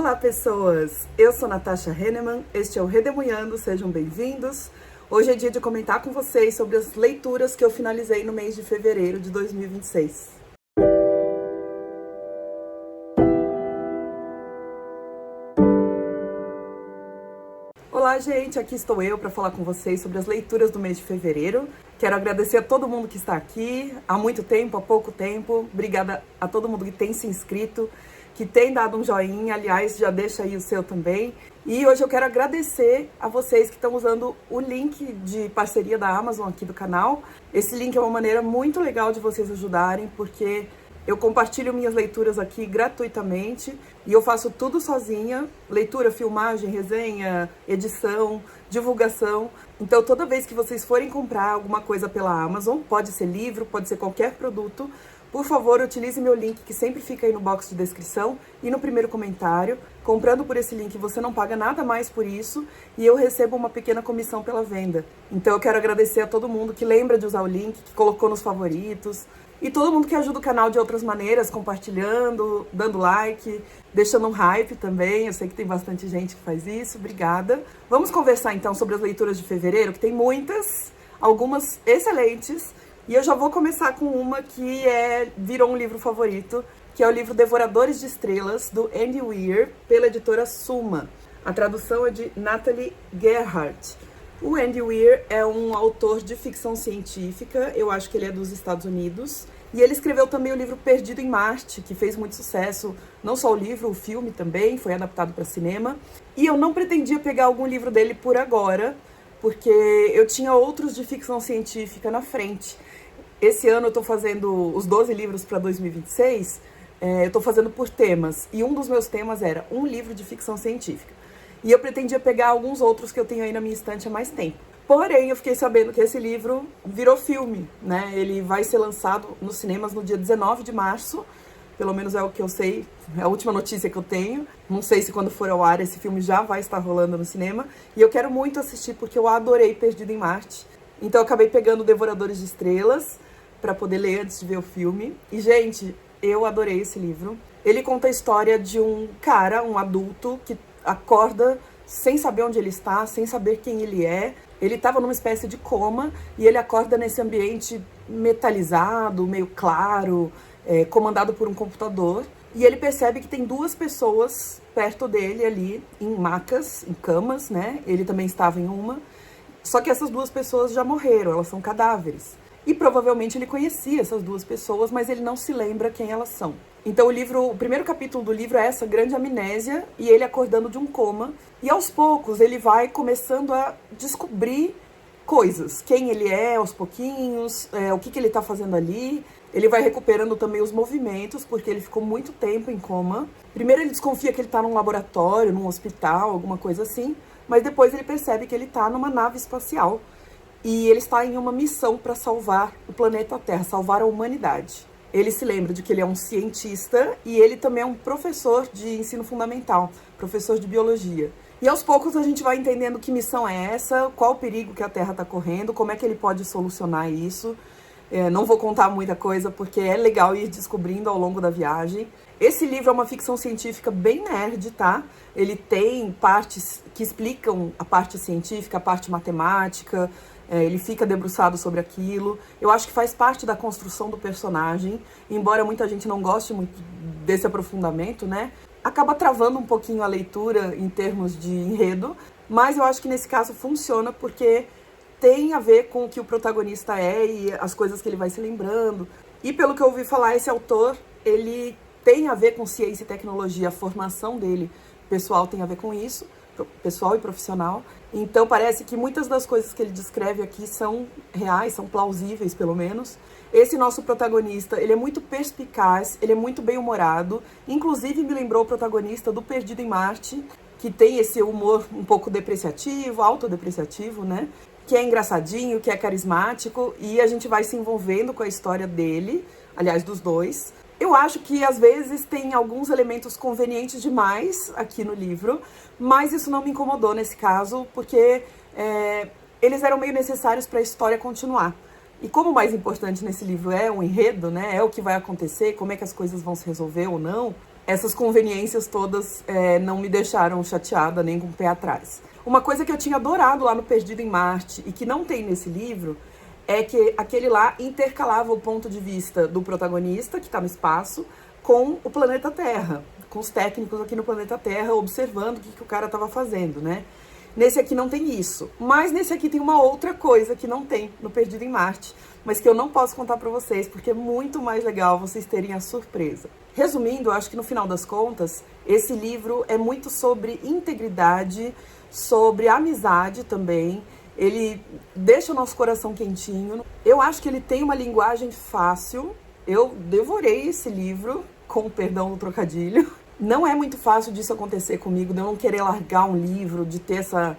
Olá, pessoas! Eu sou Natasha Henneman, este é o Redemoinhando, sejam bem-vindos. Hoje é dia de comentar com vocês sobre as leituras que eu finalizei no mês de fevereiro de 2026. Olá, gente! Aqui estou eu para falar com vocês sobre as leituras do mês de fevereiro. Quero agradecer a todo mundo que está aqui, há muito tempo, há pouco tempo. Obrigada a todo mundo que tem se inscrito, que tem dado um joinha, aliás, já deixa aí o seu também. E hoje eu quero agradecer a vocês que estão usando o link de parceria da Amazon aqui do canal. Esse link é uma maneira muito legal de vocês ajudarem, porque eu compartilho minhas leituras aqui gratuitamente e eu faço tudo sozinha, leitura, filmagem, resenha, edição, divulgação. Então toda vez que vocês forem comprar alguma coisa pela Amazon, pode ser livro, pode ser qualquer produto, por favor, utilize meu link que sempre fica aí no box de descrição e no primeiro comentário. Comprando por esse link, você não paga nada mais por isso e eu recebo uma pequena comissão pela venda. Então eu quero agradecer a todo mundo que lembra de usar o link, que colocou nos favoritos e todo mundo que ajuda o canal de outras maneiras, compartilhando, dando like, deixando um hype também. Eu sei que tem bastante gente que faz isso, obrigada. Vamos conversar então sobre as leituras de fevereiro, que tem muitas, algumas excelentes. E eu já vou começar com uma que virou um livro favorito, que é o livro Devoradores de Estrelas, do Andy Weir, pela editora Suma. A tradução é de Natalie Gerhardt. O Andy Weir é um autor de ficção científica, eu acho que ele é dos Estados Unidos, e ele escreveu também o livro Perdido em Marte, que fez muito sucesso, não só o livro, o filme também, foi adaptado para cinema. E eu não pretendia pegar algum livro dele por agora, porque eu tinha outros de ficção científica na frente. Esse ano eu estou fazendo os 12 livros para 2026, eu estou fazendo por temas, e um dos meus temas era um livro de ficção científica. E eu pretendia pegar alguns outros que eu tenho aí na minha estante há mais tempo. Porém, eu fiquei sabendo que esse livro virou filme, né? Ele vai ser lançado nos cinemas no dia 19 de março, pelo menos é o que eu sei, é a última notícia que eu tenho. Não sei se quando for ao ar esse filme já vai estar rolando no cinema. E eu quero muito assistir porque eu adorei Perdido em Marte. Então eu acabei pegando Devoradores de Estrelas para poder ler antes de ver o filme. E, gente, eu adorei esse livro. Ele conta a história de um cara, um adulto, que acorda sem saber onde ele está, sem saber quem ele é. Ele estava numa espécie de coma e ele acorda nesse ambiente metalizado, meio claro, comandado por um computador. E ele percebe que tem duas pessoas perto dele ali, em macas, em camas, né? Ele também estava em uma. Só que essas duas pessoas já morreram, elas são cadáveres. E provavelmente ele conhecia essas duas pessoas, mas ele não se lembra quem elas são. Então o primeiro capítulo do livro é essa grande amnésia e ele acordando de um coma. E aos poucos ele vai começando a descobrir coisas. Quem ele é aos pouquinhos, o que ele está fazendo ali. Ele vai recuperando também os movimentos, porque ele ficou muito tempo em coma. Primeiro ele desconfia que ele está num laboratório, num hospital, alguma coisa assim. Mas depois ele percebe que ele está numa nave espacial. E ele está em uma missão para salvar o planeta Terra, salvar a humanidade. Ele se lembra de que ele é um cientista e ele também é um professor de ensino fundamental, professor de biologia. E aos poucos a gente vai entendendo que missão é essa, qual o perigo que a Terra está correndo, como é que ele pode solucionar isso. Não vou contar muita coisa porque é legal ir descobrindo ao longo da viagem. Esse livro é uma ficção científica bem nerd, tá? Ele tem partes que explicam a parte científica, a parte matemática. Ele fica debruçado sobre aquilo. Eu acho que faz parte da construção do personagem, embora muita gente não goste muito desse aprofundamento, né? Acaba travando um pouquinho a leitura em termos de enredo, mas eu acho que nesse caso funciona porque tem a ver com o que o protagonista é e as coisas que ele vai se lembrando. E pelo que eu ouvi falar, esse autor, ele tem a ver com ciência e tecnologia, a formação dele pessoal tem a ver com isso, pessoal e profissional. Então parece que muitas das coisas que ele descreve aqui são reais, são plausíveis pelo menos. Esse nosso protagonista, ele é muito perspicaz, ele é muito bem-humorado, inclusive me lembrou o protagonista do Perdido em Marte, que tem esse humor um pouco depreciativo, autodepreciativo, né? Que é engraçadinho, que é carismático, e a gente vai se envolvendo com a história dele, aliás, dos dois. Eu acho que às vezes tem alguns elementos convenientes demais aqui no livro, mas isso não me incomodou nesse caso, porque eles eram meio necessários para a história continuar. E como o mais importante nesse livro é o enredo, né? É o que vai acontecer, como é que as coisas vão se resolver ou não. essas conveniências todas não me deixaram chateada nem com o pé atrás. Uma coisa que eu tinha adorado lá no Perdido em Marte e que não tem nesse livro é que aquele lá intercalava o ponto de vista do protagonista, que está no espaço, com o planeta Terra, com os técnicos aqui no planeta Terra, observando o que o cara estava fazendo, né? Nesse aqui não tem isso, mas nesse aqui tem uma outra coisa que não tem no Perdido em Marte, mas que eu não posso contar para vocês, porque é muito mais legal vocês terem a surpresa. Resumindo, eu acho que no final das contas, esse livro é muito sobre integridade, sobre amizade também. Ele deixa o nosso coração quentinho. Eu acho que ele tem uma linguagem fácil. Eu devorei esse livro, com o perdão do trocadilho. Não é muito fácil disso acontecer comigo, de eu não querer largar um livro, de ter essa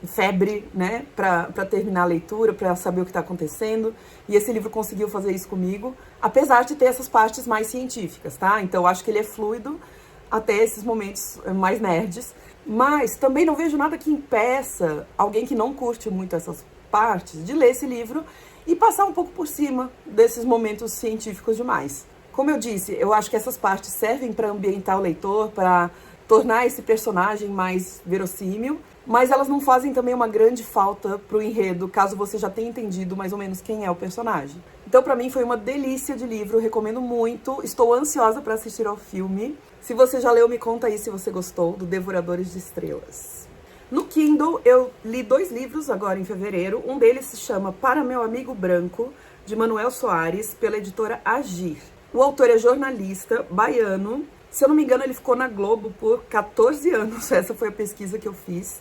febre, né, pra terminar a leitura, pra saber o que tá acontecendo. E esse livro conseguiu fazer isso comigo, apesar de ter essas partes mais científicas, tá? Então eu acho que ele é fluido até esses momentos mais nerds. Mas também não vejo nada que impeça alguém que não curte muito essas partes de ler esse livro e passar um pouco por cima desses momentos científicos demais. Como eu disse, eu acho que essas partes servem para ambientar o leitor, para tornar esse personagem mais verossímil, mas elas não fazem também uma grande falta pro enredo, caso você já tenha entendido mais ou menos quem é o personagem. Então, para mim, foi uma delícia de livro, recomendo muito, estou ansiosa para assistir ao filme. Se você já leu, me conta aí se você gostou, do Devoradores de Estrelas. No Kindle, eu li 2 livros agora em fevereiro. Um deles se chama Para Meu Amigo Branco, de Manuel Soares, pela editora Agir. O autor é jornalista, baiano. Se eu não me engano, ele ficou na Globo por 14 anos. Essa foi a pesquisa que eu fiz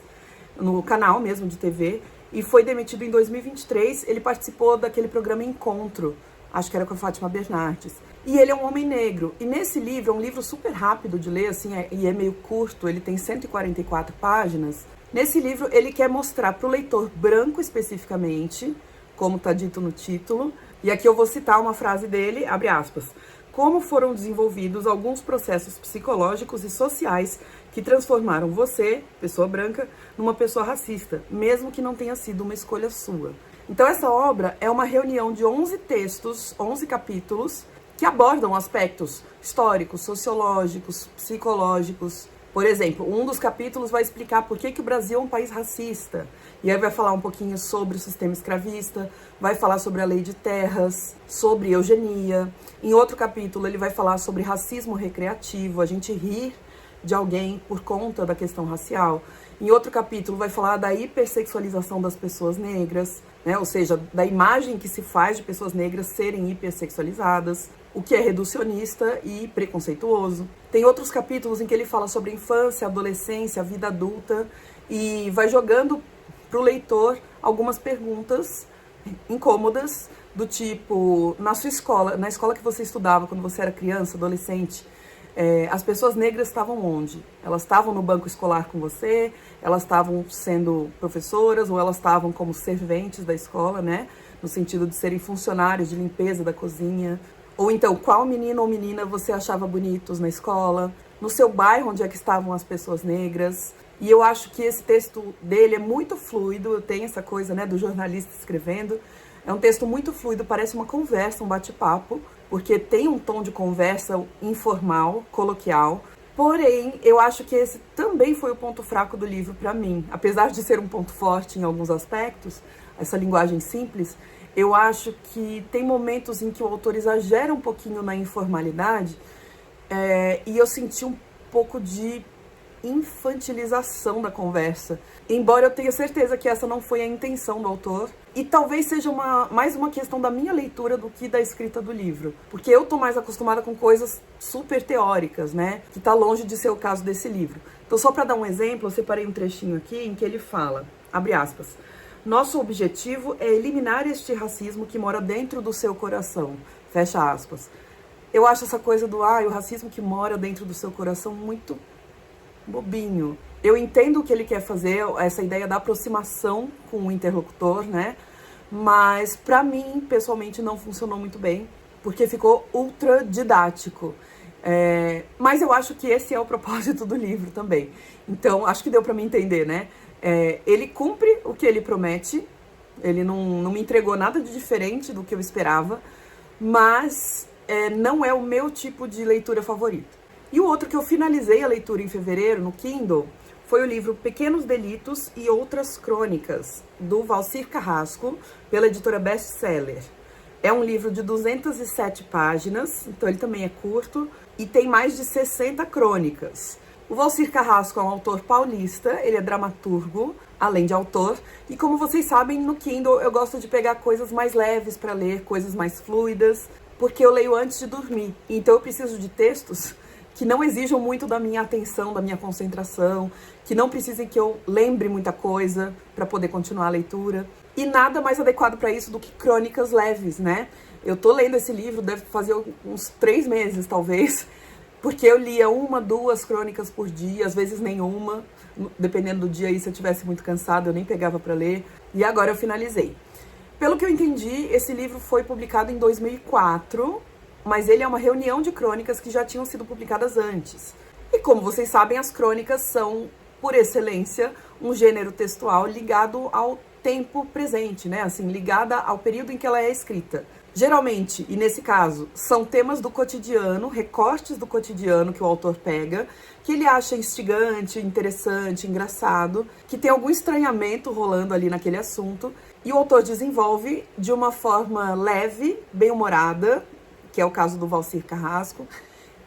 no canal mesmo de TV. E foi demitido em 2023. Ele participou daquele programa Encontro, acho que era com a Fátima Bernardes. E ele é um homem negro. E nesse livro, é um livro super rápido de ler, assim, e é meio curto, ele tem 144 páginas. Nesse livro, ele quer mostrar para o leitor branco especificamente, como está dito no título, e aqui eu vou citar uma frase dele, abre aspas, como foram desenvolvidos alguns processos psicológicos e sociais que transformaram você, pessoa branca, numa pessoa racista, mesmo que não tenha sido uma escolha sua. Então essa obra é uma reunião de 11 textos, 11 capítulos, que abordam aspectos históricos, sociológicos, psicológicos. Por exemplo, um dos capítulos vai explicar por que o Brasil é um país racista. E aí vai falar um pouquinho sobre o sistema escravista, vai falar sobre a lei de terras, sobre eugenia. Em outro capítulo ele vai falar sobre racismo recreativo, a gente rir de alguém por conta da questão racial. Em outro capítulo vai falar da hipersexualização das pessoas negras, né? Ou seja, da imagem que se faz de pessoas negras serem hipersexualizadas, o que é reducionista e preconceituoso. Tem outros capítulos em que ele fala sobre infância, adolescência, vida adulta e vai jogando para o leitor algumas perguntas incômodas do tipo, na sua escola, na escola que você estudava quando você era criança, adolescente, as pessoas negras estavam onde? Elas estavam no banco escolar com você, elas estavam sendo professoras ou elas estavam como serventes da escola, né? No sentido de serem funcionários de limpeza da cozinha. Ou então, qual menino ou menina você achava bonitos na escola? No seu bairro, onde é que estavam as pessoas negras? E eu acho que esse texto dele é muito fluido, tem essa coisa, né, do jornalista escrevendo. É um texto muito fluido, parece uma conversa, um bate-papo, porque tem um tom de conversa informal, coloquial. Porém, eu acho que esse também foi o ponto fraco do livro para mim. Apesar de ser um ponto forte em alguns aspectos, essa linguagem simples, eu acho que tem momentos em que o autor exagera um pouquinho na informalidade, e eu senti um pouco de infantilização da conversa. Embora eu tenha certeza que essa não foi a intenção do autor. E talvez seja mais uma questão da minha leitura do que da escrita do livro. Porque eu tô mais acostumada com coisas super teóricas, né? Que tá longe de ser o caso desse livro. Então, só para dar um exemplo, eu separei um trechinho aqui em que ele fala, abre aspas, nosso objetivo é eliminar este racismo que mora dentro do seu coração, fecha aspas. Eu acho essa coisa do, o racismo que mora dentro do seu coração muito bobinho. Eu entendo o que ele quer fazer, essa ideia da aproximação com o interlocutor, né? Mas pra mim, pessoalmente, não funcionou muito bem, porque ficou ultra didático. Mas eu acho que esse é o propósito do livro também. Então, acho que deu pra me entender, né? Ele cumpre o que ele promete, ele não me entregou nada de diferente do que eu esperava, mas não é o meu tipo de leitura favorito. E o outro que eu finalizei a leitura em fevereiro, no Kindle, foi o livro Pequenos Delitos e Outras Crônicas, do Valcir Carrasco, pela editora Best Seller. É um livro de 207 páginas, então ele também é curto, e tem mais de 60 crônicas. O Valcir Carrasco é um autor paulista, ele é dramaturgo, além de autor, e como vocês sabem, no Kindle eu gosto de pegar coisas mais leves para ler, coisas mais fluidas, porque eu leio antes de dormir, então eu preciso de textos que não exijam muito da minha atenção, da minha concentração, que não precisem que eu lembre muita coisa para poder continuar a leitura. E nada mais adequado para isso do que crônicas leves, né? Eu tô lendo esse livro, deve fazer uns 3 meses, talvez, porque eu lia 1, 2 crônicas por dia, às vezes nenhuma, dependendo do dia aí, se eu estivesse muito cansada, eu nem pegava para ler, e agora eu finalizei. Pelo que eu entendi, esse livro foi publicado em 2004, mas ele é uma reunião de crônicas que já tinham sido publicadas antes. E como vocês sabem, as crônicas são, por excelência, um gênero textual ligado ao tempo presente, né? Assim, ligada ao período em que ela é escrita. Geralmente, e nesse caso, são temas do cotidiano, recortes do cotidiano que o autor pega, que ele acha instigante, interessante, engraçado, que tem algum estranhamento rolando ali naquele assunto, e o autor desenvolve de uma forma leve, bem-humorada, que é o caso do Valcir Carrasco,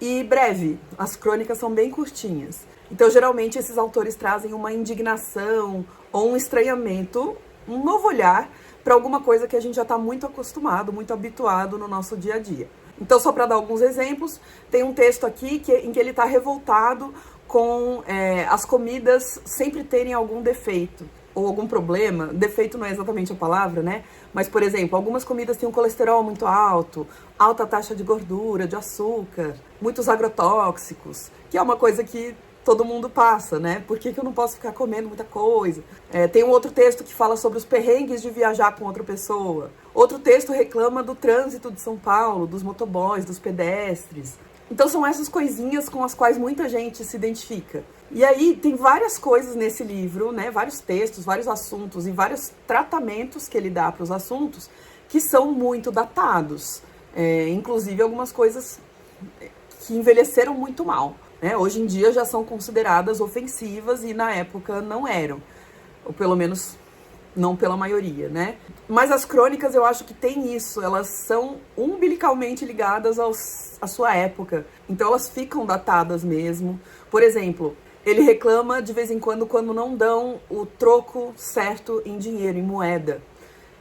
e breve. As crônicas são bem curtinhas. Então, geralmente, esses autores trazem uma indignação ou um estranhamento, um novo olhar para alguma coisa que a gente já está muito acostumado, muito habituado no nosso dia a dia. Então, só para dar alguns exemplos, tem um texto aqui em que ele está revoltado com as comidas sempre terem algum defeito ou algum problema. Defeito não é exatamente a palavra, né? Mas, por exemplo, algumas comidas têm um colesterol muito alto, alta taxa de gordura, de açúcar, muitos agrotóxicos, que é uma coisa que todo mundo passa, né? Por que eu não posso ficar comendo muita coisa? Tem um outro texto que fala sobre os perrengues de viajar com outra pessoa. Outro texto reclama do trânsito de São Paulo, dos motoboys, dos pedestres. Então são essas coisinhas com as quais muita gente se identifica. E aí tem várias coisas nesse livro, né? Vários textos, vários assuntos e vários tratamentos que ele dá para os assuntos que são muito datados. Inclusive algumas coisas que envelheceram muito mal. Hoje em dia já são consideradas ofensivas e na época não eram, ou pelo menos não pela maioria, né? Mas as crônicas eu acho que tem isso, elas são umbilicalmente ligadas à sua época, então elas ficam datadas mesmo. Por exemplo, ele reclama de vez em quando não dão o troco certo em dinheiro, em moeda.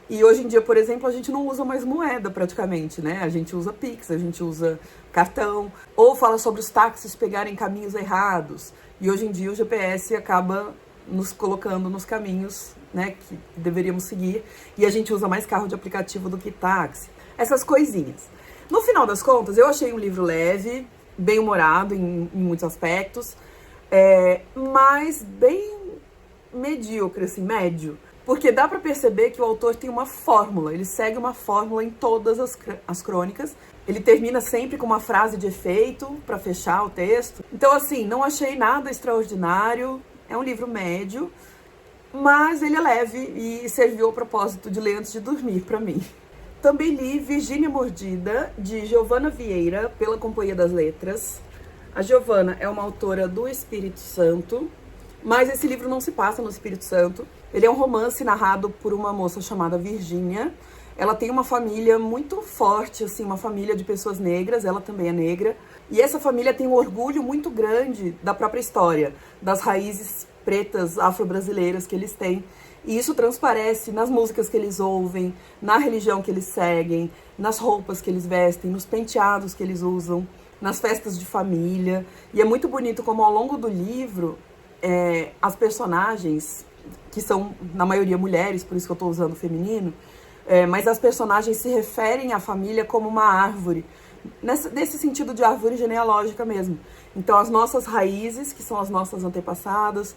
E hoje em dia, por exemplo, a gente não usa mais moeda praticamente, né? A gente usa Pix, a gente usa cartão, ou fala sobre os táxis pegarem caminhos errados. E hoje em dia o GPS acaba nos colocando nos caminhos, né, que deveríamos seguir, e a gente usa mais carro de aplicativo do que táxi. Essas coisinhas. No final das contas, eu achei um livro leve, bem humorado em muitos aspectos, mas bem medíocre, assim, médio. Porque dá pra perceber que o autor tem uma fórmula, ele segue uma fórmula em todas as crônicas. Ele termina sempre com uma frase de efeito pra fechar o texto. Então, assim, não achei nada extraordinário, é um livro médio, mas ele é leve e serviu ao propósito de ler antes de dormir pra mim. Também li Virgínia Mordida, de Giovana Vieira, pela Companhia das Letras. A Giovana é uma autora do Espírito Santo, mas esse livro não se passa no Espírito Santo. Ele é um romance narrado por uma moça chamada Virgínia. Ela tem uma família muito forte, assim, uma família de pessoas negras, ela também é negra. E essa família tem um orgulho muito grande da própria história, das raízes pretas afro-brasileiras que eles têm. E isso transparece nas músicas que eles ouvem, na religião que eles seguem, nas roupas que eles vestem, nos penteados que eles usam, nas festas de família. E é muito bonito como ao longo do livro, as personagens, que são na maioria mulheres, por isso que eu estou usando feminino, mas as personagens se referem à família como uma árvore, nesse sentido de árvore genealógica mesmo. Então as nossas raízes, que são as nossas antepassadas,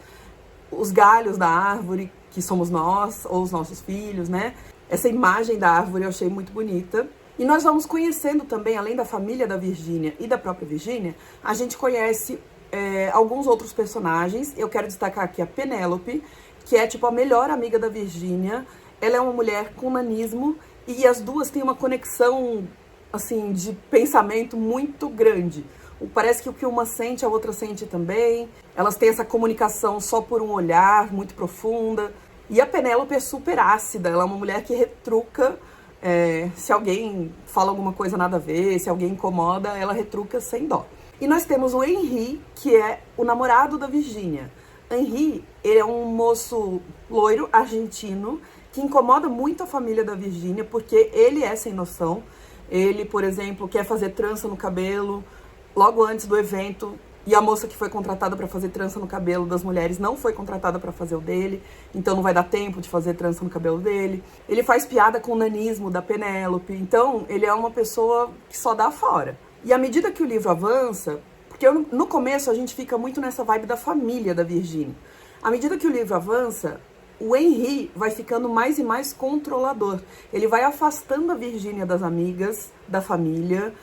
os galhos da árvore, que somos nós, ou os nossos filhos, né? Essa imagem da árvore eu achei muito bonita. E nós vamos conhecendo também, além da família da Virgínia e da própria Virgínia, a gente conhece alguns outros personagens. Eu quero destacar aqui a Penélope, que é tipo a melhor amiga da Virgínia. Ela é uma mulher com nanismo e as duas têm uma conexão, assim, de pensamento muito grande. Parece que o que uma sente, a outra sente também. Elas têm essa comunicação só por um olhar, muito profunda. E a Penélope é super ácida, ela é uma mulher que retruca. Se alguém fala alguma coisa nada a ver, se alguém incomoda, ela retruca sem dó. E nós temos o Henri, que é o namorado da Virginia. Henri, ele é um moço loiro, argentino, que incomoda muito a família da Virginia, porque ele é sem noção. Ele, por exemplo, quer fazer trança no cabelo logo antes do evento, e a moça que foi contratada para fazer trança no cabelo das mulheres não foi contratada para fazer o dele, então não vai dar tempo de fazer trança no cabelo dele. Ele faz piada com o nanismo da Penélope, então ele é uma pessoa que só dá fora. E à medida que o livro avança, porque no começo a gente fica muito nessa vibe da família da Virginia, à medida que o livro avança, o Henri vai ficando mais e mais controlador. Ele vai afastando a Virginia das amigas, da família,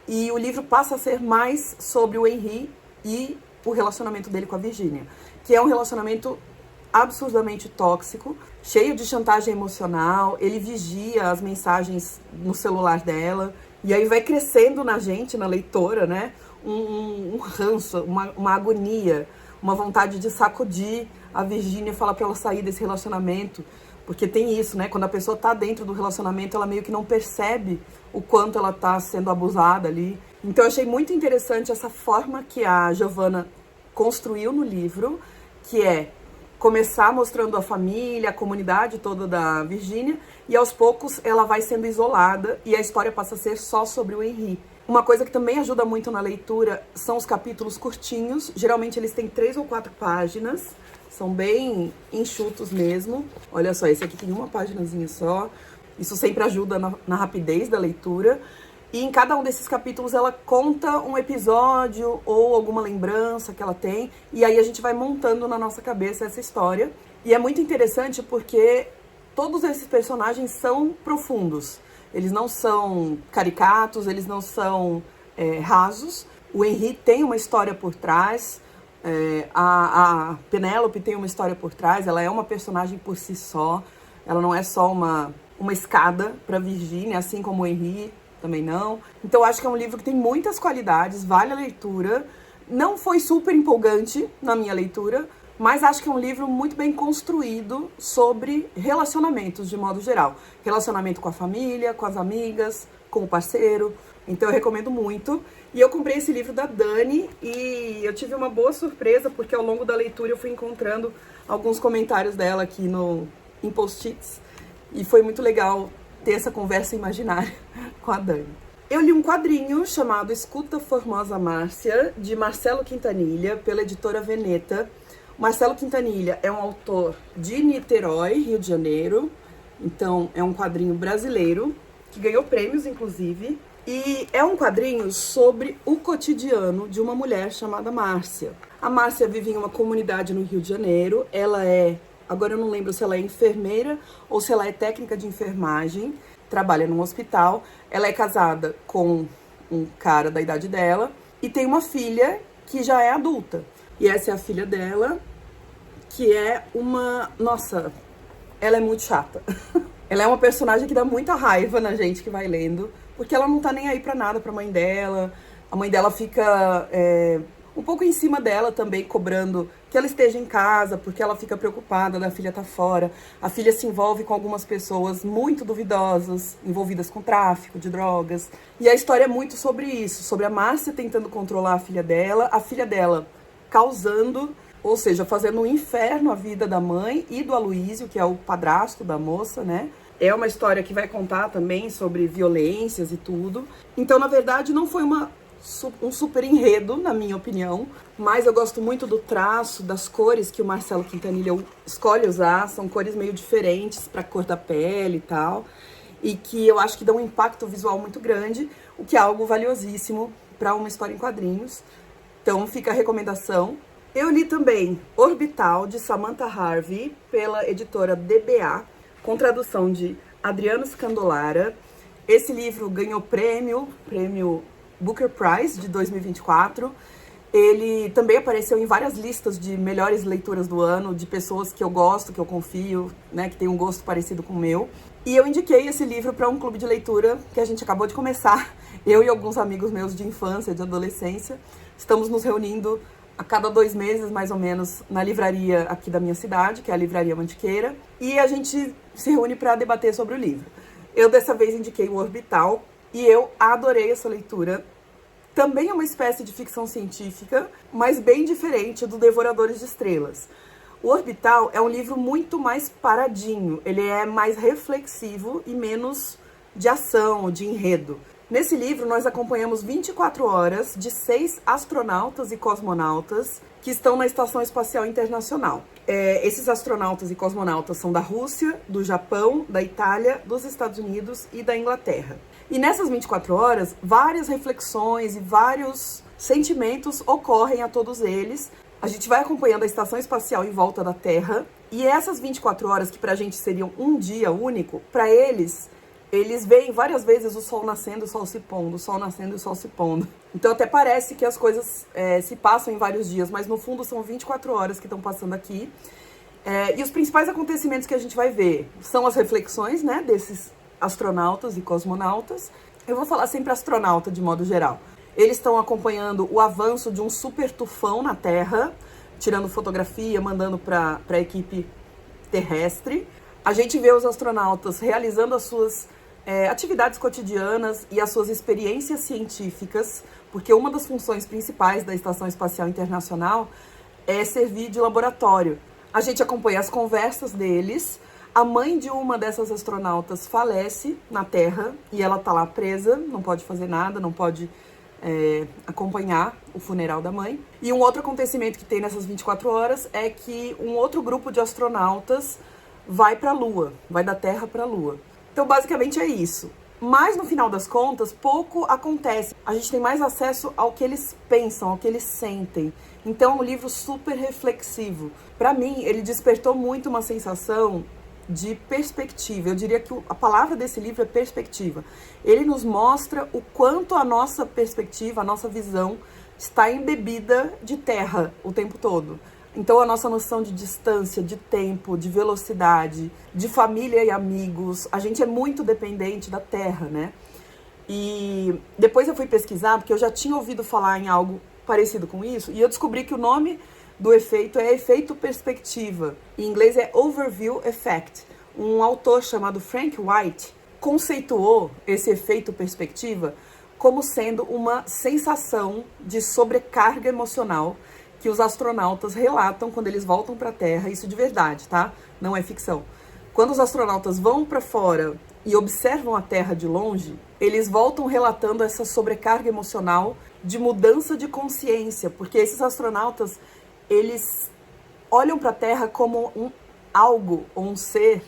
e o livro passa a ser mais sobre o Henri e o relacionamento dele com a Virginia, que é um relacionamento absurdamente tóxico, cheio de chantagem emocional. Ele vigia as mensagens no celular dela, e aí vai crescendo na gente, na leitora, né, um ranço, uma agonia, uma vontade de sacudir a Virginia, falar pra ela sair desse relacionamento, porque tem isso, né, quando a pessoa tá dentro do relacionamento, ela meio que não percebe o quanto ela tá sendo abusada ali. Então eu achei muito interessante essa forma que a Giovanna construiu no livro, que é começar mostrando a família, a comunidade toda da Virginia, e aos poucos ela vai sendo isolada e a história passa a ser só sobre o Henri. Uma coisa que também ajuda muito na leitura são os capítulos curtinhos, geralmente eles têm 3 ou 4 páginas, são bem enxutos mesmo. Olha só, esse aqui tem uma paginazinha só, isso sempre ajuda na rapidez da leitura. E em cada um desses capítulos ela conta um episódio ou alguma lembrança que ela tem, e aí a gente vai montando na nossa cabeça essa história. E é muito interessante porque todos esses personagens são profundos. Eles não são caricatos, eles não são rasos. O Henri tem uma história por trás, a Penélope tem uma história por trás, ela é uma personagem por si só. Ela não é só uma escada para Virginia, assim como o Henri também não. Então eu acho que é um livro que tem muitas qualidades, vale a leitura. Não foi super empolgante na minha leitura, mas acho que é um livro muito bem construído sobre relacionamentos de modo geral. Relacionamento com a família, com as amigas, com o parceiro. Então eu recomendo muito. E eu comprei esse livro da Dani e eu tive uma boa surpresa, porque ao longo da leitura eu fui encontrando alguns comentários dela aqui em post-its. E foi muito legal ter essa conversa imaginária com a Dani. Eu li um quadrinho chamado Escuta Formosa Márcia, de Marcelo Quintanilha, pela editora Veneta. Marcelo Quintanilha é um autor de Niterói, Rio de Janeiro. Então é um quadrinho brasileiro, que ganhou prêmios, inclusive. E é um quadrinho sobre o cotidiano de uma mulher chamada Márcia. A Márcia vive em uma comunidade no Rio de Janeiro. Ela agora eu não lembro se ela é enfermeira ou se ela é técnica de enfermagem, trabalha num hospital. Ela é casada com um cara da idade dela e tem uma filha que já é adulta. E essa é a filha dela, que é Nossa, ela é muito chata. Ela é uma personagem que dá muita raiva na gente que vai lendo, porque ela não tá nem aí pra nada pra mãe dela. A mãe dela fica um pouco em cima dela também, cobrando que ela esteja em casa, porque ela fica preocupada da filha estar fora. A filha se envolve com algumas pessoas muito duvidosas, envolvidas com tráfico de drogas. E a história é muito sobre isso, sobre a Márcia tentando controlar a filha dela causando, ou seja, fazendo um inferno a vida da mãe e do Aloísio, que é o padrasto da moça, né? É uma história que vai contar também sobre violências e tudo. Então, na verdade, não foi um super enredo, na minha opinião, mas eu gosto muito do traço, das cores que o Marcelo Quintanilha escolhe usar, são cores meio diferentes para a cor da pele e tal, e que eu acho que dão um impacto visual muito grande, o que é algo valiosíssimo para uma história em quadrinhos. Então fica a recomendação. Eu li também Orbital, de Samantha Harvey, pela editora DBA, com tradução de Adriano Scandolara. Esse livro ganhou prêmio Booker Prize de 2024, Ele também apareceu em várias listas de melhores leituras do ano, de pessoas que eu gosto, que eu confio, né, que tem um gosto parecido com o meu. E eu indiquei esse livro para um clube de leitura que a gente acabou de começar. Eu e alguns amigos meus de infância, de adolescência, estamos nos reunindo a cada 2 meses, mais ou menos, na livraria aqui da minha cidade, que é a Livraria Mantiqueira, e a gente se reúne para debater sobre o livro. Eu, dessa vez, indiquei o Orbital, e eu adorei essa leitura. Também é uma espécie de ficção científica, mas bem diferente do Devoradores de Estrelas. O Orbital é um livro muito mais paradinho, ele é mais reflexivo e menos de ação, de enredo. Nesse livro, nós acompanhamos 24 horas de 6 astronautas e cosmonautas que estão na Estação Espacial Internacional. Esses astronautas e cosmonautas são da Rússia, do Japão, da Itália, dos Estados Unidos e da Inglaterra. E nessas 24 horas, várias reflexões e vários sentimentos ocorrem a todos eles. A gente vai acompanhando a estação espacial em volta da Terra. E essas 24 horas, que pra gente seriam um dia único, pra eles veem várias vezes o sol nascendo, o sol se pondo, o sol nascendo e o sol se pondo. Então até parece que as coisas se passam em vários dias, mas no fundo são 24 horas que estão passando aqui. E os principais acontecimentos que a gente vai ver são as reflexões, né, desses astronautas e cosmonautas. Eu vou falar sempre astronauta de modo geral. Eles estão acompanhando o avanço de um super tufão na Terra, tirando fotografia, mandando para a equipe terrestre. A gente vê os astronautas realizando as suas atividades cotidianas e as suas experiências científicas, porque uma das funções principais da Estação Espacial Internacional é servir de laboratório. A gente acompanha as conversas deles. A mãe de uma dessas astronautas falece na Terra e ela tá lá presa, não pode fazer nada, não pode acompanhar o funeral da mãe. E um outro acontecimento que tem nessas 24 horas é que um outro grupo de astronautas vai para a Lua, vai da Terra para a Lua. Então, basicamente é isso. Mas, no final das contas, pouco acontece. A gente tem mais acesso ao que eles pensam, ao que eles sentem. Então, é um livro super reflexivo. Para mim, ele despertou muito uma sensação de perspectiva. Eu diria que a palavra desse livro é perspectiva. Ele nos mostra o quanto a nossa perspectiva, a nossa visão está embebida de terra o tempo todo. Então a nossa noção de distância, de tempo, de velocidade, de família e amigos, a gente é muito dependente da terra, né? E depois eu fui pesquisar, porque eu já tinha ouvido falar em algo parecido com isso, e eu descobri que o nome do efeito é efeito perspectiva. Em inglês é Overview Effect. Um autor chamado Frank White conceituou esse efeito perspectiva como sendo uma sensação de sobrecarga emocional que os astronautas relatam quando eles voltam para a Terra. Isso de verdade, tá? Não é ficção. Quando os astronautas vão para fora e observam a Terra de longe, eles voltam relatando essa sobrecarga emocional de mudança de consciência, porque esses astronautas, eles olham para a Terra como algo, ou um ser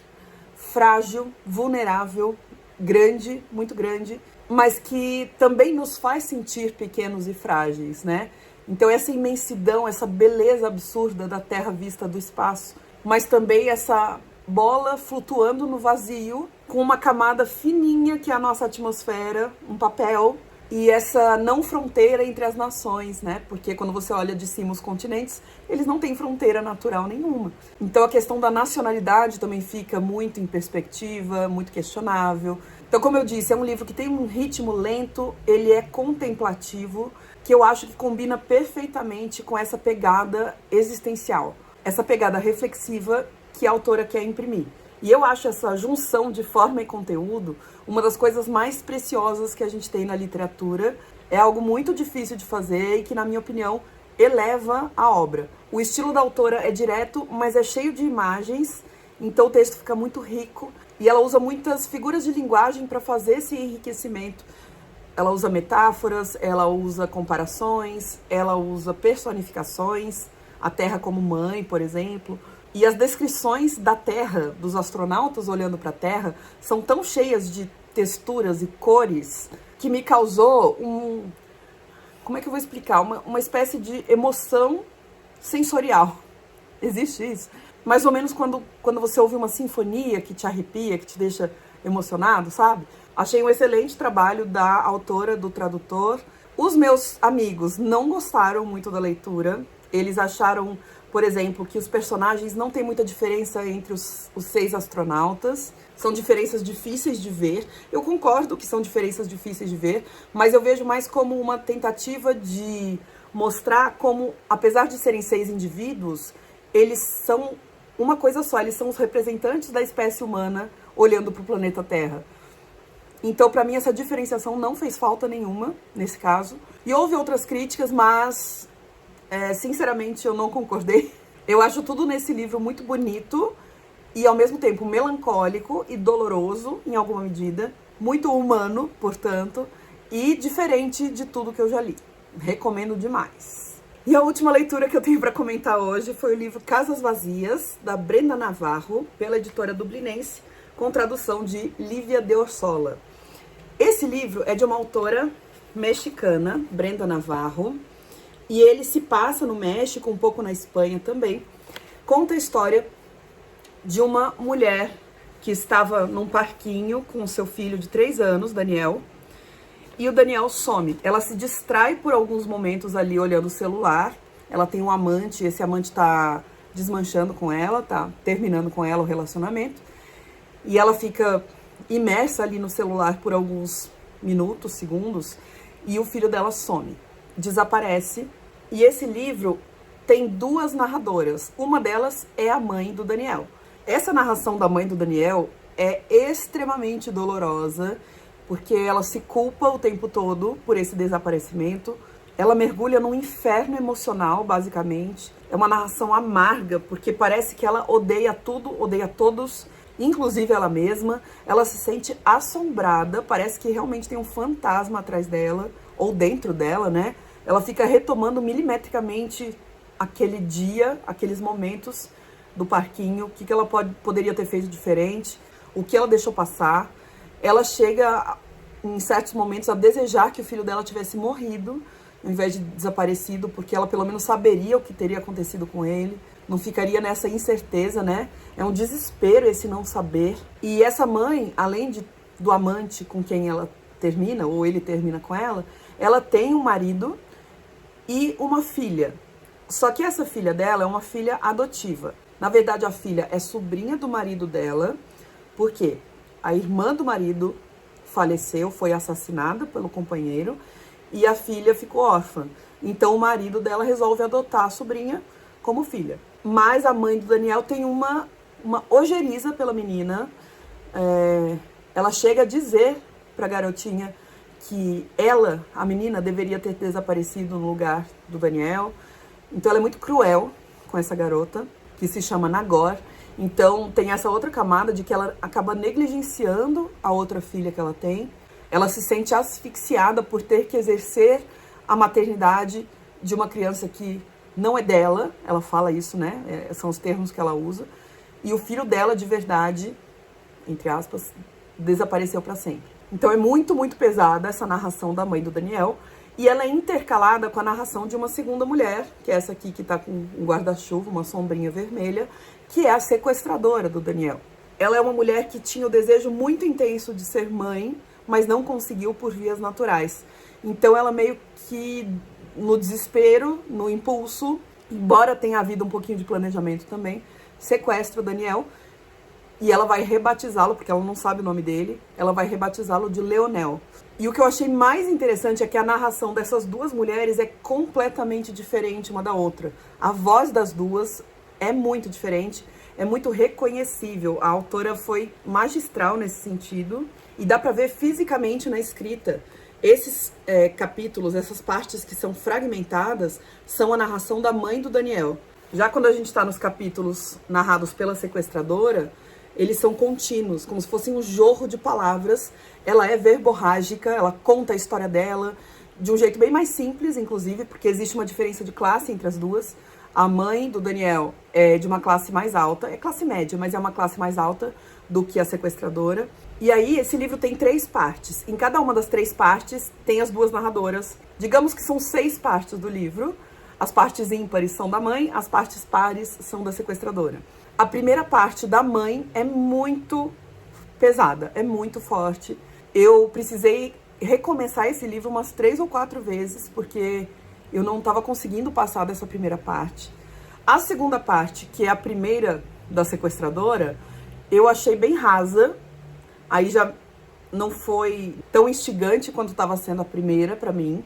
frágil, vulnerável, grande, muito grande, mas que também nos faz sentir pequenos e frágeis, né? Então essa imensidão, essa beleza absurda da Terra vista do espaço, mas também essa bola flutuando no vazio, com uma camada fininha que é a nossa atmosfera, um papel, e essa não fronteira entre as nações, né? Porque quando você olha de cima os continentes, eles não têm fronteira natural nenhuma. Então a questão da nacionalidade também fica muito em perspectiva, muito questionável. Então, como eu disse, é um livro que tem um ritmo lento, ele é contemplativo, que eu acho que combina perfeitamente com essa pegada existencial, essa pegada reflexiva que a autora quer imprimir. E eu acho essa junção de forma e conteúdo uma das coisas mais preciosas que a gente tem na literatura. É algo muito difícil de fazer e que, na minha opinião, eleva a obra. O estilo da autora é direto, mas é cheio de imagens, então o texto fica muito rico. E ela usa muitas figuras de linguagem para fazer esse enriquecimento. Ela usa metáforas, ela usa comparações, ela usa personificações, a Terra como mãe, por exemplo. E as descrições da Terra, dos astronautas olhando para a Terra, são tão cheias de texturas e cores que me causou como é que eu vou explicar? Uma espécie de emoção sensorial. Existe isso? Mais ou menos quando você ouve uma sinfonia que te arrepia, que te deixa emocionado, sabe? Achei um excelente trabalho da autora, do tradutor, Os meus amigos não gostaram muito da leitura. Eles acharam, por exemplo, que os personagens não têm muita diferença entre os 6 astronautas. São diferenças difíceis de ver. Eu concordo que são diferenças difíceis de ver, mas eu vejo mais como uma tentativa de mostrar como, apesar de serem 6 indivíduos, eles são uma coisa só. Eles são os representantes da espécie humana olhando para o planeta Terra. Então, para mim, essa diferenciação não fez falta nenhuma, nesse caso. E houve outras críticas, mas, sinceramente, eu não concordei. Eu acho tudo nesse livro muito bonito e, ao mesmo tempo, melancólico e doloroso, em alguma medida. Muito humano, portanto, e diferente de tudo que eu já li. Recomendo demais. E a última leitura que eu tenho para comentar hoje foi o livro Casas Vazias, da Brenda Navarro, pela editora Dublinense, com tradução de Lívia de Orsola. Esse livro é de uma autora mexicana, Brenda Navarro, e ele se passa no México, um pouco na Espanha também. Conta a história de uma mulher que estava num parquinho com seu filho de 3 anos, Daniel, e o Daniel some. Ela se distrai por alguns momentos ali olhando o celular. Ela tem um amante, esse amante tá desmanchando com ela, tá terminando com ela o relacionamento. E ela fica imersa ali no celular por alguns minutos, segundos, e o filho dela some, desaparece. E esse livro tem 2 narradoras. Uma delas é a mãe do Daniel. Essa narração da mãe do Daniel é extremamente dolorosa, porque ela se culpa o tempo todo por esse desaparecimento. Ela mergulha num inferno emocional, basicamente. É uma narração amarga, porque parece que ela odeia tudo, odeia todos, inclusive ela mesma. Ela se sente assombrada, parece que realmente tem um fantasma atrás dela, ou dentro dela, né? Ela fica retomando milimetricamente aquele dia, aqueles momentos do parquinho, o que ela poderia ter feito diferente, o que ela deixou passar. Ela chega, em certos momentos, a desejar que o filho dela tivesse morrido, ao invés de desaparecido, porque ela pelo menos saberia o que teria acontecido com ele. Não ficaria nessa incerteza, né? É um desespero esse não saber. E essa mãe, além do amante com quem ela termina, ou ele termina com ela tem um marido e uma filha. Só que essa filha dela é uma filha adotiva. Na verdade, a filha é sobrinha do marido dela, porque a irmã do marido faleceu, foi assassinada pelo companheiro, e a filha ficou órfã. Então o marido dela resolve adotar a sobrinha como filha. Mas a mãe do Daniel tem uma ojeriza pela menina. Ela chega a dizer pra garotinha que ela, a menina, deveria ter desaparecido no lugar do Daniel. Então ela é muito cruel com essa garota, que se chama Nagor. Então tem essa outra camada de que ela acaba negligenciando a outra filha que ela tem. Ela se sente asfixiada por ter que exercer a maternidade de uma criança que não é dela. Ela fala isso, né? São os termos que ela usa. E o filho dela, de verdade, entre aspas, desapareceu para sempre. Então é muito, muito pesada essa narração da mãe do Daniel. E ela é intercalada com a narração de uma segunda mulher, que é essa aqui que tá com um guarda-chuva, uma sombrinha vermelha, que é a sequestradora do Daniel. Ela é uma mulher que tinha o desejo muito intenso de ser mãe, mas não conseguiu por vias naturais. Então ela meio que, no desespero, no impulso, embora tenha havido um pouquinho de planejamento também, sequestra o Daniel. E ela vai rebatizá-lo, porque ela não sabe o nome dele, ela vai rebatizá-lo de Leonel. E o que eu achei mais interessante é que a narração dessas 2 mulheres é completamente diferente uma da outra. A voz das 2 é muito diferente, é muito reconhecível. A autora foi magistral nesse sentido e dá pra ver fisicamente na escrita. Esses capítulos, essas partes que são fragmentadas, são a narração da mãe do Daniel. Já quando a gente está nos capítulos narrados pela sequestradora, eles são contínuos, como se fossem um jorro de palavras. Ela é verborrágica, ela conta a história dela de um jeito bem mais simples, inclusive, porque existe uma diferença de classe entre as 2. A mãe do Daniel é de uma classe mais alta, é classe média, mas é uma classe mais alta do que a sequestradora. E aí, esse livro tem 3 partes. Em cada uma das 3 partes, tem as 2 narradoras. Digamos que são 6 partes do livro. As partes ímpares são da mãe, as partes pares são da sequestradora. A primeira parte da mãe é muito pesada, é muito forte. Eu precisei recomeçar esse livro umas 3 ou 4 vezes, porque eu não estava conseguindo passar dessa primeira parte. A segunda parte, que é a primeira da sequestradora, eu achei bem rasa. Aí já não foi tão instigante quanto estava sendo a primeira para mim.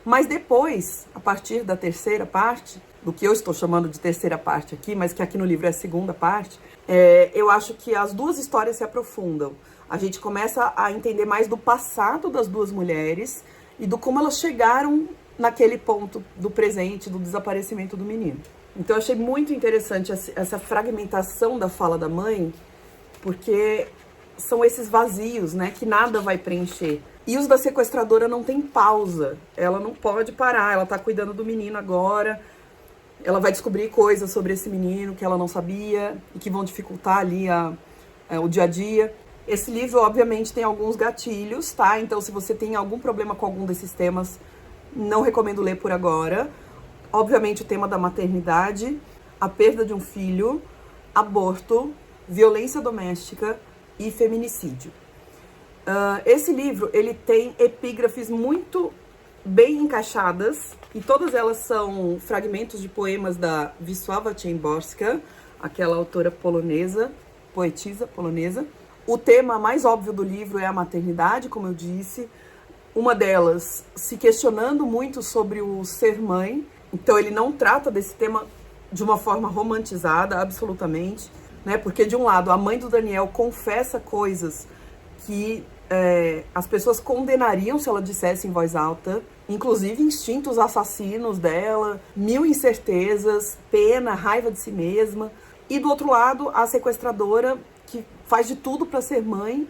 Mas depois, a partir da terceira parte, do que eu estou chamando de terceira parte aqui, mas que aqui no livro é a segunda parte, eu acho que as duas histórias se aprofundam. A gente começa a entender mais do passado das duas mulheres e do como elas chegaram naquele ponto do presente, do desaparecimento do menino. Então eu achei muito interessante essa fragmentação da fala da mãe, porque são esses vazios, né, que nada vai preencher. E os da sequestradora não tem pausa, ela não pode parar, ela tá cuidando do menino agora, ela vai descobrir coisas sobre esse menino que ela não sabia e que vão dificultar ali o dia a dia. Esse livro, obviamente, tem alguns gatilhos, tá? Então, se você tem algum problema com algum desses temas, não recomendo ler por agora. Obviamente, o tema da maternidade, a perda de um filho, aborto, violência doméstica e feminicídio. Esse livro, ele tem epígrafes muito bem encaixadas, e todas elas são fragmentos de poemas da Wisława Szymborska, aquela autora polonesa, poetisa polonesa. O tema mais óbvio do livro é a maternidade, como eu disse. Uma delas se questionando muito sobre o ser mãe. Então ele não trata desse tema de uma forma romantizada, absolutamente, né? Porque de um lado a mãe do Daniel confessa coisas que as pessoas condenariam se ela dissesse em voz alta, inclusive instintos assassinos dela, mil incertezas, pena, raiva de si mesma. E do outro lado, a sequestradora, que faz de tudo para ser mãe,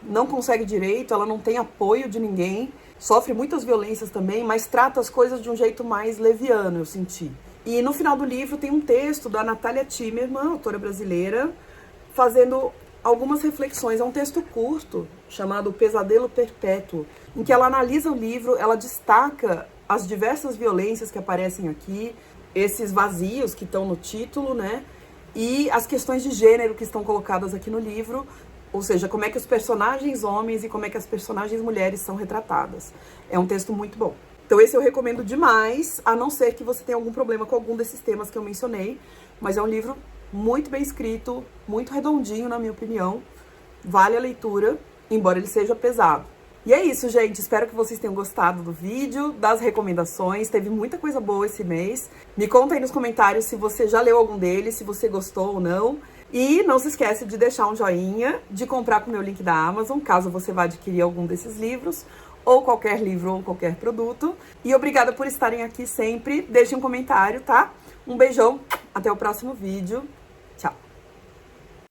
não consegue direito, ela não tem apoio de ninguém, sofre muitas violências também, mas trata as coisas de um jeito mais leviano, eu senti. E no final do livro tem um texto da Natália Timmerman, autora brasileira, fazendo algumas reflexões. É um texto curto, chamado Pesadelo Perpétuo, em que ela analisa o livro, ela destaca as diversas violências que aparecem aqui, esses vazios que estão no título, né? E as questões de gênero que estão colocadas aqui no livro, ou seja, como é que os personagens homens e como é que as personagens mulheres são retratadas. É um texto muito bom. Então esse eu recomendo demais, a não ser que você tenha algum problema com algum desses temas que eu mencionei, mas é um livro muito bem escrito, muito redondinho, na minha opinião. Vale a leitura, embora ele seja pesado. E é isso, gente. Espero que vocês tenham gostado do vídeo, das recomendações. Teve muita coisa boa esse mês. Me conta aí nos comentários se você já leu algum deles, se você gostou ou não. E não se esquece de deixar um joinha, de comprar com o meu link da Amazon, caso você vá adquirir algum desses livros, ou qualquer livro ou qualquer produto. E obrigada por estarem aqui sempre. Deixe um comentário, tá? Um beijão. Até o próximo vídeo. Tchau.